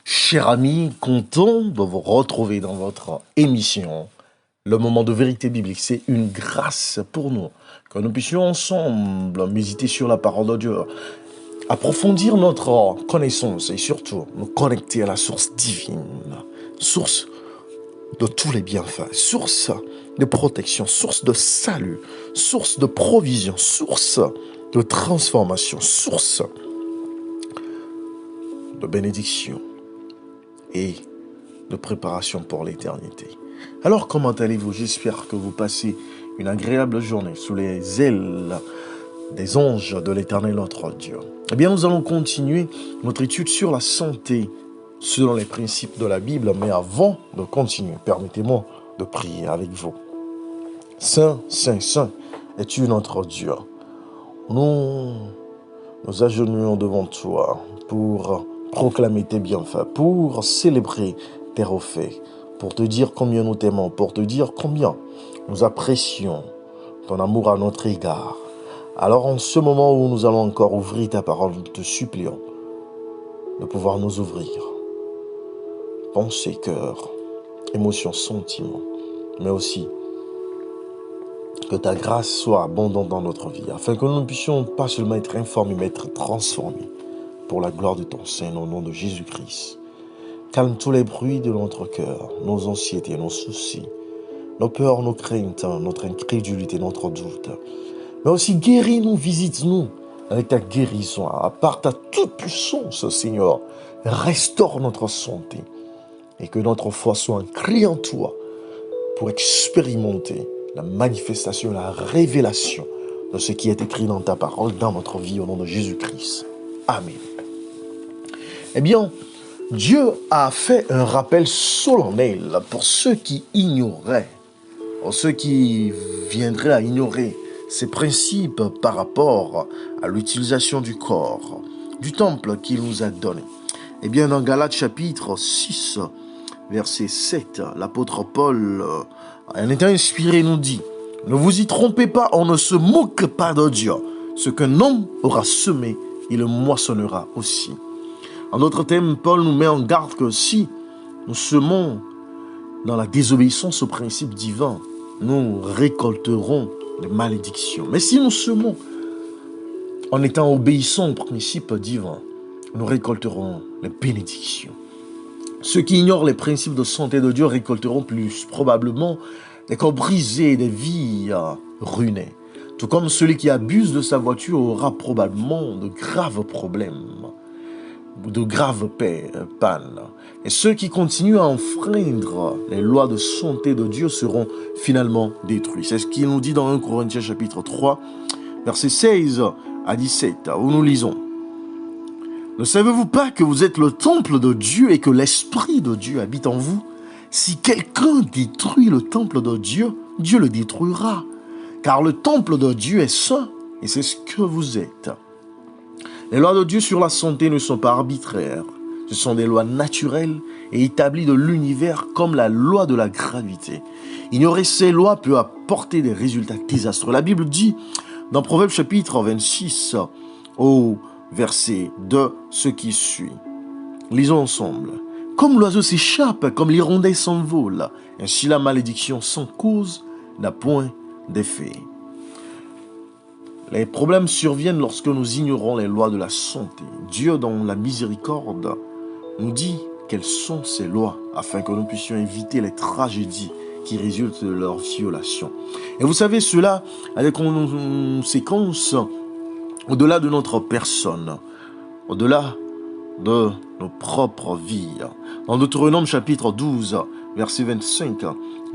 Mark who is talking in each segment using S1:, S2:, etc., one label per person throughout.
S1: Chers amis, content de vous retrouver dans votre émission. Le moment de vérité biblique, c'est une grâce pour nous. Que nous puissions ensemble méditer sur la parole de Dieu, approfondir notre connaissance et surtout nous connecter à la source divine, source de tous les bienfaits, source de protection, source de salut, source de provision, source de transformation, source de bénédiction et de préparation pour l'éternité. Alors comment allez-vous? J'espère que vous passez une agréable journée sous les ailes des anges de l'Éternel notre Dieu. Eh bien, nous allons continuer notre étude sur la santé selon les principes de la Bible, mais avant de continuer, permettez-moi de prier avec vous. Saint, Saint, Saint es-tu notre Dieu. Nous nous agenouillons devant toi pour proclamer tes bienfaits, pour célébrer tes refaits, pour te dire combien nous t'aimons, pour te dire combien nous apprécions ton amour à notre égard. Alors en ce moment où nous allons encore ouvrir ta parole, nous te supplions de pouvoir nous ouvrir. Pensée, cœur, émotions, sentiments, mais aussi que ta grâce soit abondante dans notre vie, afin que nous ne puissions pas seulement être informés, mais être transformés pour la gloire de ton Saint, au nom de Jésus-Christ. Calme tous les bruits de notre cœur, nos anxiétés, nos soucis, nos peurs, nos craintes, notre incrédulité, notre doute. Mais aussi guéris-nous, visite-nous avec ta guérison, à part ta toute puissance, Seigneur. Restaure notre santé et que notre foi soit ancrée en toi pour expérimenter la manifestation, la révélation de ce qui est écrit dans ta parole, dans notre vie, au nom de Jésus-Christ. Amen. Eh bien, Dieu a fait un rappel solennel pour ceux qui ignoraient, pour ceux qui viendraient à ignorer ces principes par rapport à l'utilisation du corps, du temple qu'il nous a donné. Eh bien, dans Galates chapitre 6, verset 7, l'apôtre Paul, en étant inspiré, nous dit « Ne vous y trompez pas, on ne se moque pas de Dieu. Ce qu'un homme aura semé, il le moissonnera aussi. » En d'autres termes, Paul nous met en garde que si nous semons dans la désobéissance au principe divin, nous récolterons les malédictions. Mais si nous semons en étant obéissants au principe divin, nous récolterons les bénédictions. Ceux qui ignorent les principes de santé de Dieu récolteront plus probablement des corps brisés et des vies ruinées. Tout comme celui qui abuse de sa voiture aura probablement de graves problèmes, de graves pannes. Et ceux qui continuent à enfreindre les lois de santé de Dieu seront finalement détruits. C'est ce qu'il nous dit dans 1 Corinthiens chapitre 3, versets 16 à 17, où nous lisons « Ne savez-vous pas que vous êtes le temple de Dieu et que l'Esprit de Dieu habite en vous? Si quelqu'un détruit le temple de Dieu, Dieu le détruira. Car le temple de Dieu est saint et c'est ce que vous êtes. » Les lois de Dieu sur la santé ne sont pas arbitraires. Ce sont des lois naturelles et établies de l'univers comme la loi de la gravité. Ignorer ces lois peut apporter des résultats désastreux. La Bible dit dans Proverbes chapitre 26 au verset 2 ce qui suit. Lisons ensemble. Comme l'oiseau s'échappe, comme l'hirondelle s'envole, ainsi la malédiction sans cause n'a point d'effet. Les problèmes surviennent lorsque nous ignorons les lois de la santé. Dieu, dans la miséricorde, nous dit quelles sont ces lois afin que nous puissions éviter les tragédies qui résultent de leur violation. Et vous savez, cela a des conséquences au-delà de notre personne, au-delà de nos propres vies. Dans Deutéronome chapitre 12, verset 25,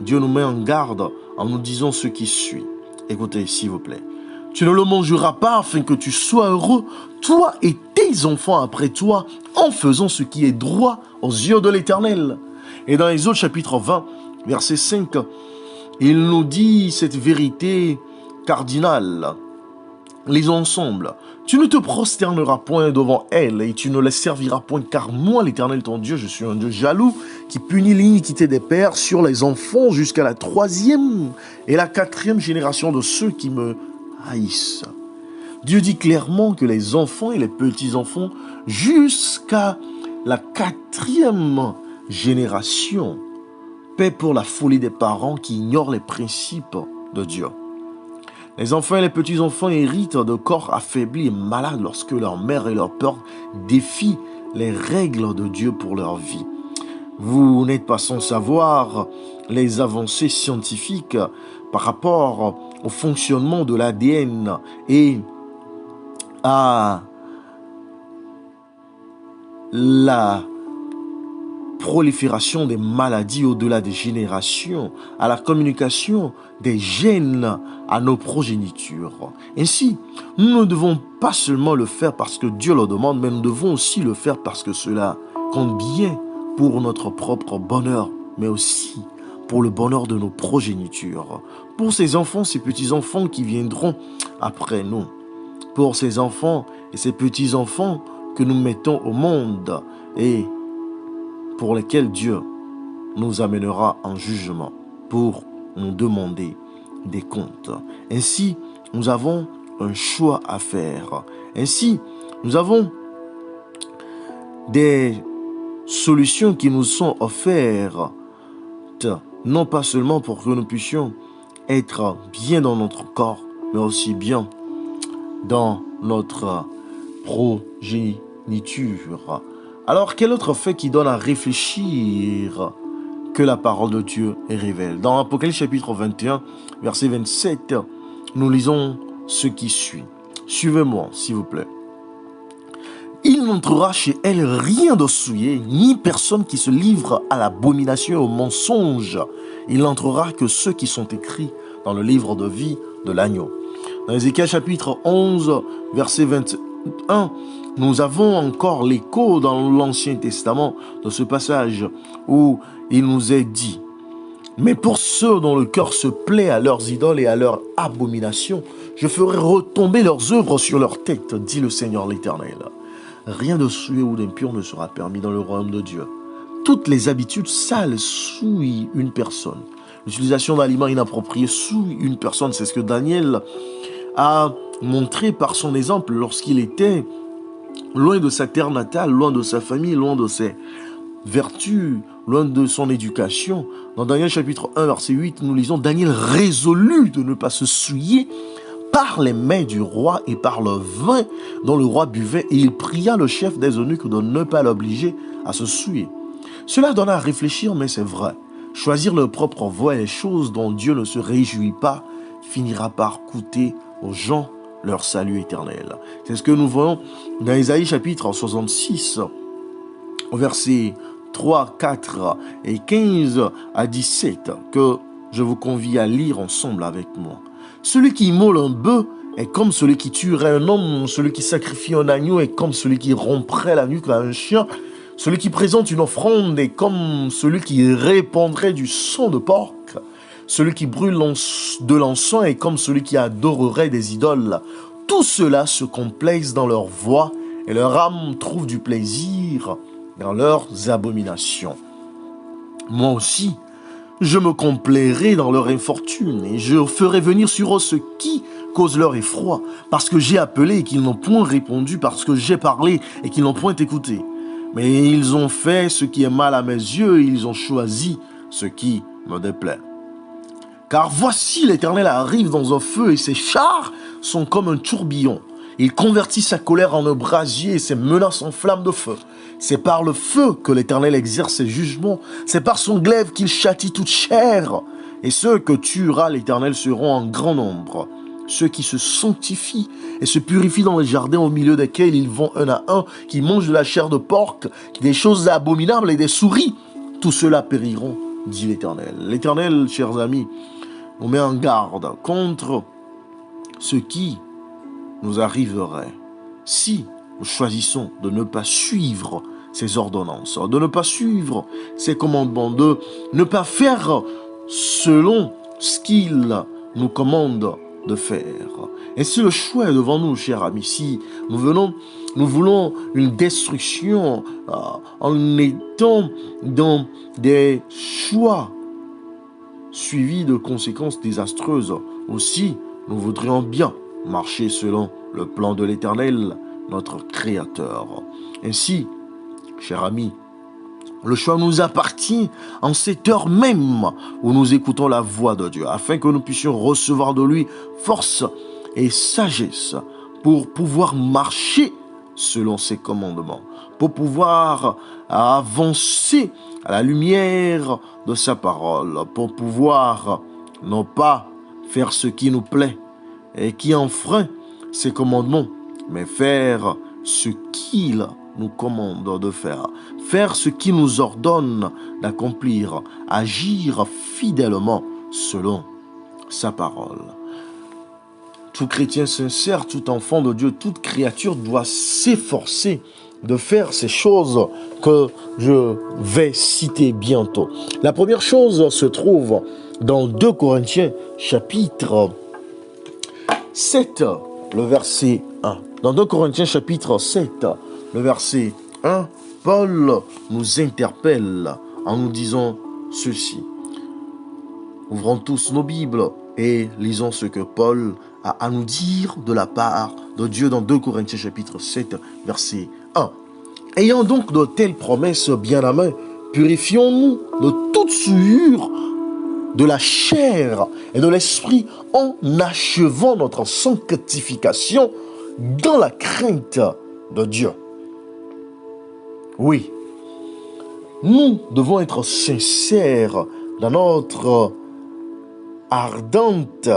S1: Dieu nous met en garde en nous disant ce qui suit. Écoutez, s'il vous plaît. Tu ne le mangeras pas afin que tu sois heureux, toi et tes enfants après toi, en faisant ce qui est droit aux yeux de l'Éternel. Et dans Exode chapitre 20, verset 5, il nous dit cette vérité cardinale. Lisons ensemble. Tu ne te prosterneras point devant elle et tu ne les serviras point, car moi, l'Éternel ton Dieu, je suis un Dieu jaloux qui punit l'iniquité des pères sur les enfants jusqu'à la 3e et la 4e génération de ceux qui me haïssent. Dieu dit clairement que les enfants et les petits-enfants jusqu'à la quatrième génération paie pour la folie des parents qui ignorent les principes de Dieu. Les enfants et les petits-enfants héritent de corps affaiblis et malades lorsque leur mère et leur père défient les règles de Dieu pour leur vie. Vous n'êtes pas sans savoir les avancées scientifiques par rapport au fonctionnement de l'ADN et à la prolifération des maladies au-delà des générations, à la communication des gènes à nos progénitures. Ainsi, nous ne devons pas seulement le faire parce que Dieu le demande, mais nous devons aussi le faire parce que cela compte bien pour notre propre bonheur, mais aussi pour le bonheur de nos progénitures, pour ces enfants, ces petits-enfants qui viendront après nous, pour ces enfants et ces petits-enfants que nous mettons au monde et pour lesquels Dieu nous amènera en jugement pour nous demander des comptes. Ainsi, nous avons un choix à faire. Ainsi, nous avons des solutions qui nous sont offertes, non pas seulement pour que nous puissions être bien dans notre corps, mais aussi bien dans notre progéniture. Alors, quel autre fait qui donne à réfléchir que la parole de Dieu révèle? Dans Apocalypse chapitre 21, verset 27, nous lisons ce qui suit. Suivez-moi, s'il vous plaît. Il n'entrera chez elle rien de souillé, ni personne qui se livre à l'abomination et au mensonge. Il n'entrera que ceux qui sont écrits dans le livre de vie de l'agneau. Dans Ézéchiel chapitre 11, verset 21, nous avons encore l'écho dans l'Ancien Testament de ce passage où il nous est dit: mais pour ceux dont le cœur se plaît à leurs idoles et à leurs abominations, je ferai retomber leurs œuvres sur leur tête, dit le Seigneur l'Éternel. Rien de souillé ou d'impur ne sera permis dans le royaume de Dieu. Toutes les habitudes sales souillent une personne. L'utilisation d'aliments inappropriés souille une personne. C'est ce que Daniel a montré par son exemple lorsqu'il était loin de sa terre natale, loin de sa famille, loin de ses vertus, loin de son éducation. Dans Daniel chapitre 1, verset 8, nous lisons: Daniel résolut de ne pas se souiller par les mets du roi et par le vin dont le roi buvait, et il pria le chef des eunuques de ne pas l'obliger à se souiller. Cela donne à réfléchir, mais c'est vrai. Choisir leur propre voie et les choses dont Dieu ne se réjouit pas finira par coûter aux gens leur salut éternel. C'est ce que nous voyons dans Ésaïe chapitre 66, versets 3, 4 et 15 à 17, que je vous convie à lire ensemble avec moi. Celui qui immole un bœuf est comme celui qui tuerait un homme. Celui qui sacrifie un agneau est comme celui qui romprait la nuque à un chien. Celui qui présente une offrande est comme celui qui répandrait du sang de porc. Celui qui brûle de l'encens est comme celui qui adorerait des idoles. Tout cela se complaise dans leur voie et leur âme trouve du plaisir dans leurs abominations. Moi aussi, je me complairai dans leur infortune et je ferai venir sur eux ce qui cause leur effroi, parce que j'ai appelé et qu'ils n'ont point répondu, parce que j'ai parlé et qu'ils n'ont point écouté. Mais ils ont fait ce qui est mal à mes yeux et ils ont choisi ce qui me déplaît. Car voici l'Éternel arrive dans un feu et ses chars sont comme un tourbillon. Il convertit sa colère en un brasier et ses menaces en flammes de feu. C'est par le feu que l'Éternel exerce ses jugements. C'est par son glaive qu'il châtie toute chair. Et ceux que tuera l'Éternel seront en grand nombre. Ceux qui se sanctifient et se purifient dans les jardins au milieu desquels ils vont un à un, qui mangent de la chair de porc, des choses abominables et des souris, tous ceux-là périront, dit l'Éternel. L'Éternel, chers amis, nous met en garde contre ce qui nous arriverait si nous choisissons de ne pas suivre ses ordonnances, de ne pas suivre ses commandements, de ne pas faire selon ce qu'il nous commande de faire. Et si le choix est devant nous, chers amis, si nous voulons une destruction en étant dans des choix suivis de conséquences désastreuses, aussi nous voudrions bien marcher selon le plan de l'Éternel, notre Créateur. Ainsi, cher ami, le choix nous appartient en cette heure même où nous écoutons la voix de Dieu, afin que nous puissions recevoir de lui force et sagesse pour pouvoir marcher selon ses commandements, pour pouvoir avancer à la lumière de sa parole, pour pouvoir non pas faire ce qui nous plaît et qui enfreint ses commandements, mais faire ce qu'il nous commande de faire ce qui nous ordonne d'accomplir, agir fidèlement selon sa parole. Tout chrétien sincère, tout enfant de Dieu, toute créature doit s'efforcer de faire ces choses que je vais citer bientôt. La première chose se trouve dans 2 Corinthiens chapitre 7, le verset 1. Dans 2 Corinthiens chapitre 7, le verset 1, Paul nous interpelle en nous disant ceci. Ouvrons tous nos Bibles et lisons ce que Paul a à nous dire de la part de Dieu dans 2 Corinthiens chapitre 7, verset 1. Ayant donc de telles promesses bien à main, purifions-nous de toute souillure de la chair et de l'esprit en achevant notre sanctification dans la crainte de Dieu. Oui, nous devons être sincères dans notre ardente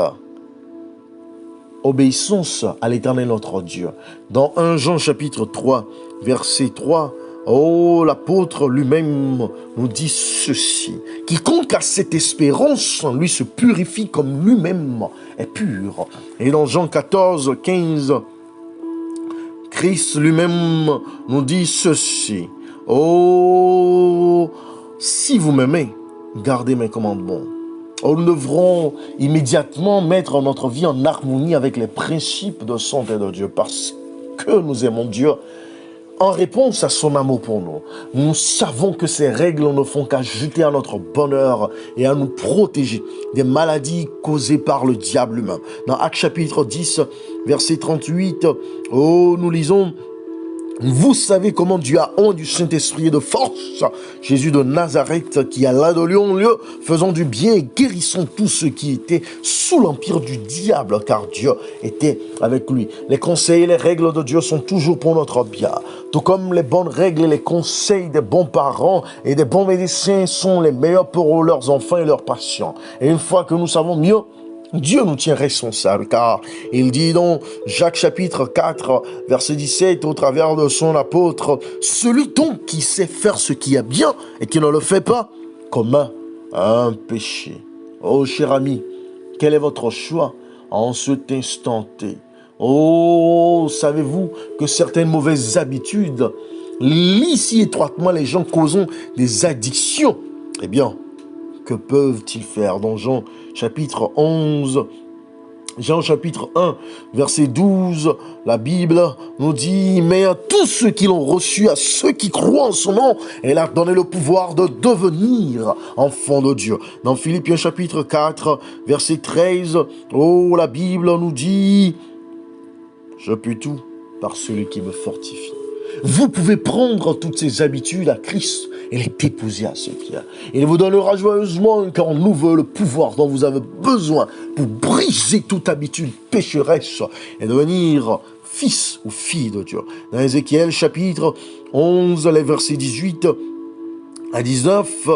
S1: obéissance à l'Éternel notre Dieu. Dans 1 Jean chapitre 3, verset 3, l'apôtre lui-même nous dit ceci. Quiconque a cette espérance en lui se purifie comme lui-même est pur. Et dans Jean 14, 15, Christ lui-même nous dit ceci. Si vous m'aimez, gardez mes commandements. Nous devrons immédiatement mettre notre vie en harmonie avec les principes de santé de Dieu parce que nous aimons Dieu. En réponse à son amour pour nous, nous savons que ces règles ne font qu'ajouter à notre bonheur et à nous protéger des maladies causées par le diable lui-même. Dans Actes chapitre 10, verset 38, nous lisons: vous savez comment Dieu a honte du Saint-Esprit et de force Jésus de Nazareth qui alla de lieu en lieu, faisant du bien et guérissant tous ceux qui étaient sous l'empire du diable, car Dieu était avec lui. Les conseils et les règles de Dieu sont toujours pour notre bien. Tout comme les bonnes règles et les conseils des bons parents et des bons médecins sont les meilleurs pour leurs enfants et leurs patients. Et une fois que nous savons mieux, Dieu nous tient responsables, car il dit dans Jacques chapitre 4, verset 17, au travers de son apôtre, « Celui donc qui sait faire ce qui est bien et qui ne le fait pas, commet un péché. » Oh, cher ami, quel est votre choix en cet instant T? Oh, savez-vous que certaines mauvaises habitudes lient si étroitement les gens causant des addictions? Eh bien, que peuvent-ils faire? Dans Jean chapitre 11, Jean chapitre 1, verset 12, la Bible nous dit: mais à tous ceux qui l'ont reçu, à ceux qui croient en son nom, elle a donné le pouvoir de devenir enfants de Dieu. Dans Philippiens chapitre 4, verset 13, la Bible nous dit: je puis tout par celui qui me fortifie. Vous pouvez prendre toutes ces habitudes à Christ et les déposer à ses pieds. Il vous donnera joyeusement un cœur nouveau, le pouvoir dont vous avez besoin pour briser toute habitude pécheresse et devenir fils ou fille de Dieu. Dans Ézéchiel chapitre 11, les versets 18 à 19,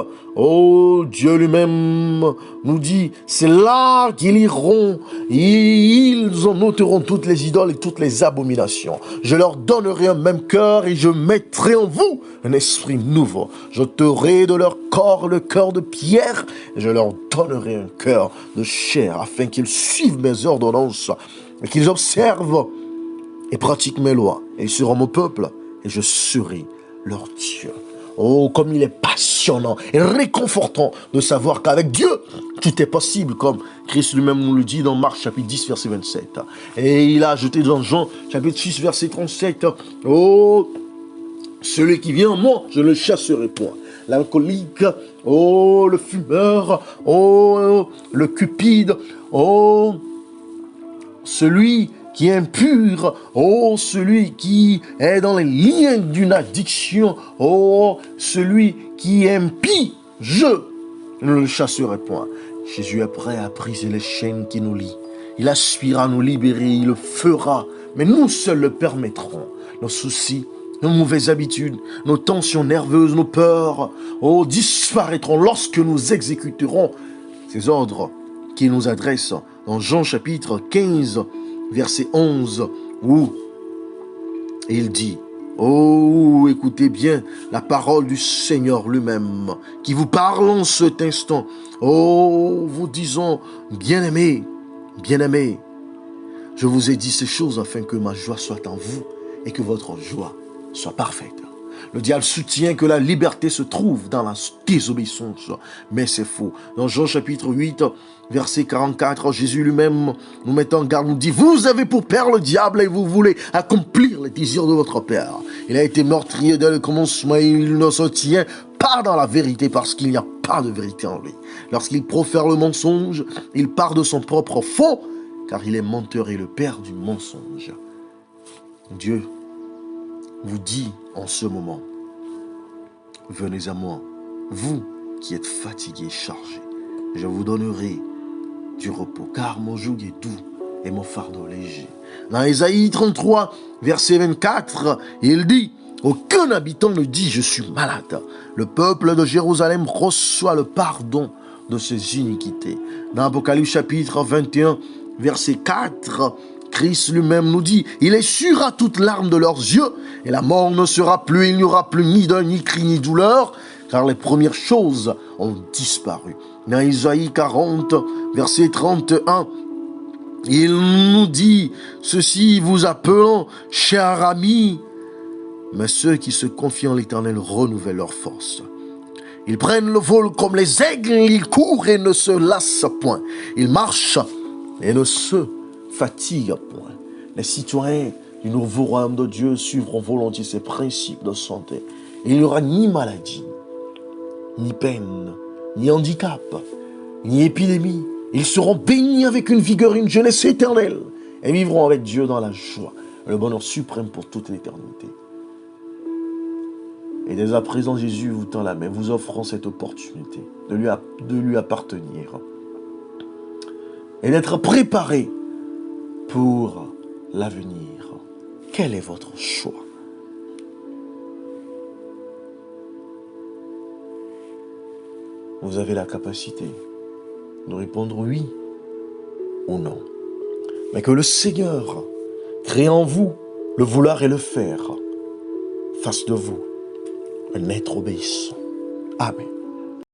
S1: Dieu lui-même nous dit: c'est là qu'ils iront, ils en ôteront toutes les idoles et toutes les abominations. Je leur donnerai un même cœur et je mettrai en vous un esprit nouveau. Je t'aurai de leur corps le cœur de pierre et je leur donnerai un cœur de chair, afin qu'ils suivent mes ordonnances et qu'ils observent et pratiquent mes lois. Et ils seront mon peuple et je serai leur Dieu. Oh, comme il est passionnant et réconfortant de savoir qu'avec Dieu, tout est possible, comme Christ lui-même nous le dit dans Marc chapitre 10, verset 27. Et il a ajouté dans Jean chapitre 6, verset 37, celui qui vient en moi, je ne le chasserai point. L'alcoolique, le fumeur, le cupide, celui qui est impur, oh, celui qui est dans les liens d'une addiction, oh, celui qui est impie, je ne le chasserai point. Jésus est prêt à briser les chaînes qui nous lient. Il aspire à nous libérer, il le fera, mais nous seuls le permettrons. Nos soucis, nos mauvaises habitudes, nos tensions nerveuses, nos peurs, oh, disparaîtront lorsque nous exécuterons ces ordres qu'il nous adresse dans Jean chapitre 15, verset 11, où il dit, oh, écoutez bien la parole du Seigneur lui-même, qui vous parle en cet instant. Oh, vous disons, bien-aimé, bien-aimé, je vous ai dit ces choses afin que ma joie soit en vous et que votre joie soit parfaite. Le diable soutient que la liberté se trouve dans la désobéissance, mais c'est faux. Dans Jean chapitre 8, verset 44, Jésus lui-même nous met en garde, nous dit, vous avez pour père le diable et vous voulez accomplir les désirs de votre père. Il a été meurtrier dès le commencement et il ne se tient pas dans la vérité parce qu'il n'y a pas de vérité en lui. Lorsqu'il profère le mensonge, il part de son propre faux, car il est menteur et le père du mensonge. Dieu vous dit en ce moment, venez à moi, vous qui êtes fatigués et chargés, je vous donnerai du repos, car mon joug est doux et mon fardeau léger. Dans Ésaïe 33, verset 24, il dit, aucun habitant ne dit je suis malade. Le peuple de Jérusalem reçoit le pardon de ses iniquités. Dans Apocalypse chapitre 21, verset 4, Christ lui-même nous dit, il essuiera toute larme de leurs yeux, et la mort ne sera plus, il n'y aura plus ni deuil, ni cri, ni douleur, car les premières choses ont disparu. Dans Isaïe 40, verset 31, il nous dit, ceci vous appelant, chers amis, mais ceux qui se confient en l'Éternel renouvellent leur force. Ils prennent le vol comme les aigles, ils courent et ne se lassent point. Ils marchent et ne se fatiguent point. Les citoyens du nouveau royaume de Dieu suivront volontiers ses principes de santé. Il n'y aura ni maladie, ni peine, ni handicap, ni épidémie. Ils seront bénis avec une vigueur, une jeunesse éternelle et vivront avec Dieu dans la joie, le bonheur suprême pour toute l'éternité. Et dès à présent, Jésus vous tend la main, vous offrant cette opportunité de lui appartenir et d'être préparé pour l'avenir. Quel est votre choix? Vous avez la capacité de répondre oui ou non. Mais que le Seigneur, crée en vous le vouloir et le faire, fasse de vous un être obéissant. Amen.